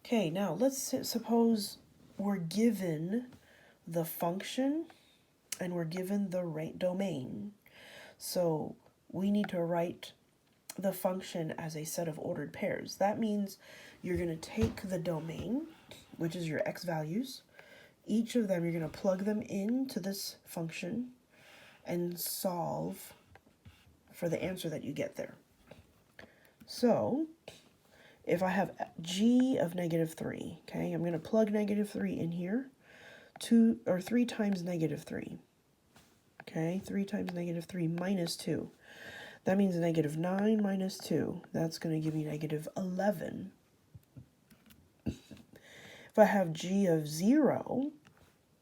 Okay, now suppose we're given the function and we're given the domain. So we need to write the function as a set of ordered pairs. That means you're going to take the domain, which is your x values. Each of them, you're going to plug them into this function and solve for the answer that you get there. So if I have g of -3, okay, I'm going to plug -3 in here. 3 times -3. Okay, 3 times -3 minus 2. That means -9 minus 2. That's going to give me -11. If I have g of 0,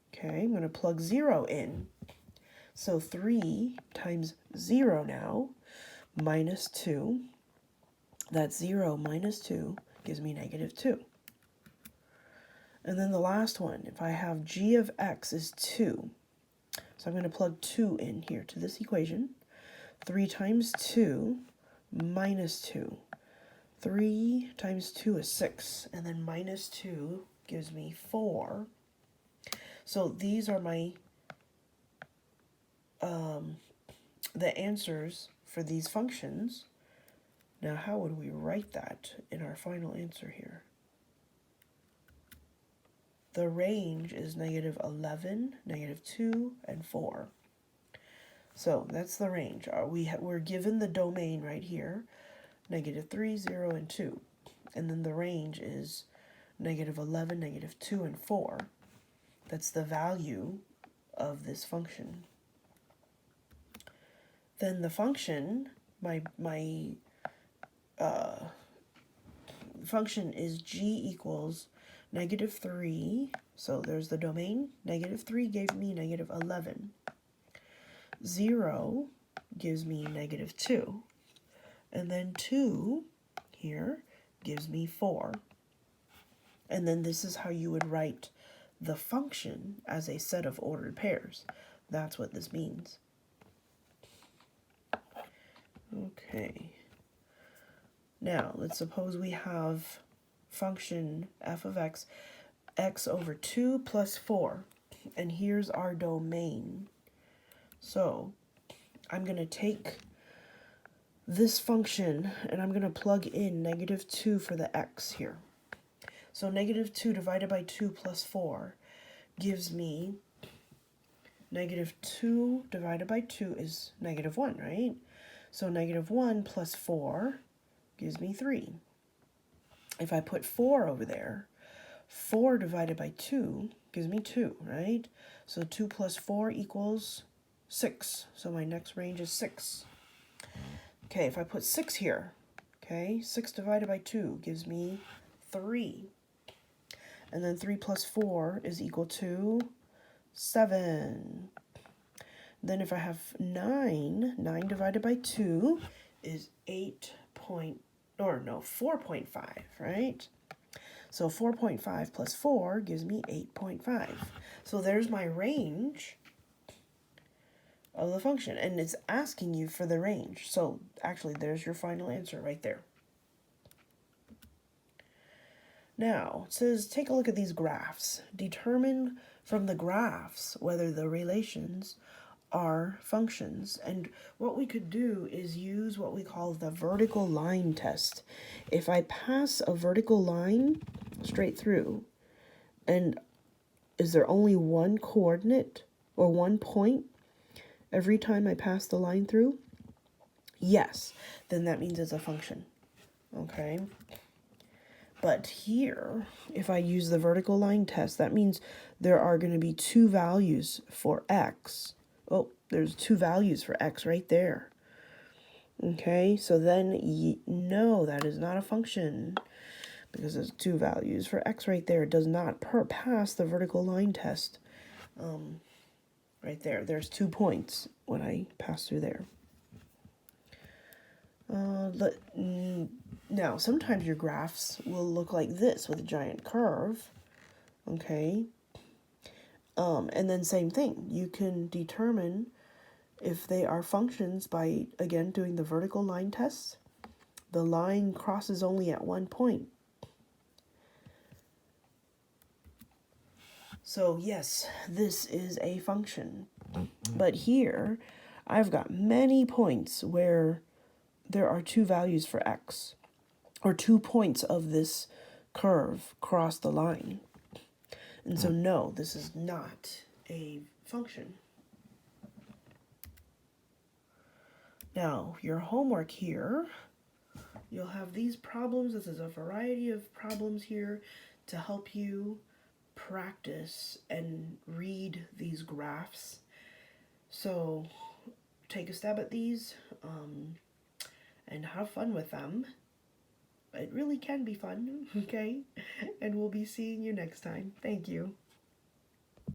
okay, I'm going to plug 0 in. So 3 times 0 now, minus 2. That's 0 minus 2 gives me -2. And then the last one, if I have g of x is 2. So I'm going to plug 2 in here to this equation. 3 times 2 minus 2. 3 times 2 is 6. And then minus 2 gives me 4. So these are my the answers for these functions. Now how would we write that in our final answer here? The range is -11, -2, and 4. So that's the range. We're given the domain right here, -3, 0, and 2. And then the range is -11, -2, and 4. That's the value of this function. Then the function, my function is g equals -3. So there's the domain. -3 gave me -11. 0 gives me -2. And then 2 here gives me 4. And then this is how you would write the function as a set of ordered pairs. That's what this means. Okay. Now, let's suppose we have function f of x, x over 2 plus 4. And here's our domain. So I'm going to take this function and I'm going to plug in -2 for the x here. So -2 divided by 2 plus 4 gives me -2 divided by 2 is -1, right? So -1 plus 4 gives me 3. If I put 4 over there, 4 divided by 2 gives me 2, right? So 2 plus 4 equals 6. So my next range is 6. Okay, if I put 6 here, okay, 6 divided by 2 gives me 3. And then 3 plus 4 is equal to 7. Then if I have 9, 9 divided by 2 is 4.5, right? So 4.5 plus 4 gives me 8.5. So there's my range of the function, and it's asking you for the range. So actually, there's your final answer right there. Now, it says, take a look at these graphs. Determine from the graphs whether the relations are functions. And what we could do is use what we call the vertical line test. If I pass a vertical line straight through, and is there only one coordinate or one point every time I pass the line through? Yes, then that means it's a function. Okay? But here, if I use the vertical line test, that means there are going to be 2 values for x. Oh, there's 2 values for x right there. Okay, so then no, that is not a function because there's 2 values for x right there. It does not pass the vertical line test. Right there, there's 2 points when I pass through there. Now, sometimes your graphs will look like this with a giant curve. Okay. And then same thing, you can determine if they are functions by, again, doing the vertical line test. The line crosses only at one point. So yes, this is a function. But here, I've got many points where there are two values for x, or 2 points of this curve cross the line. And so no, this is not a function. Now, your homework here, you'll have these problems. This is a variety of problems here to help you practice and read these graphs. So take a stab at these and have fun with them. It really can be fun, okay? And we'll be seeing you next time. Thank you.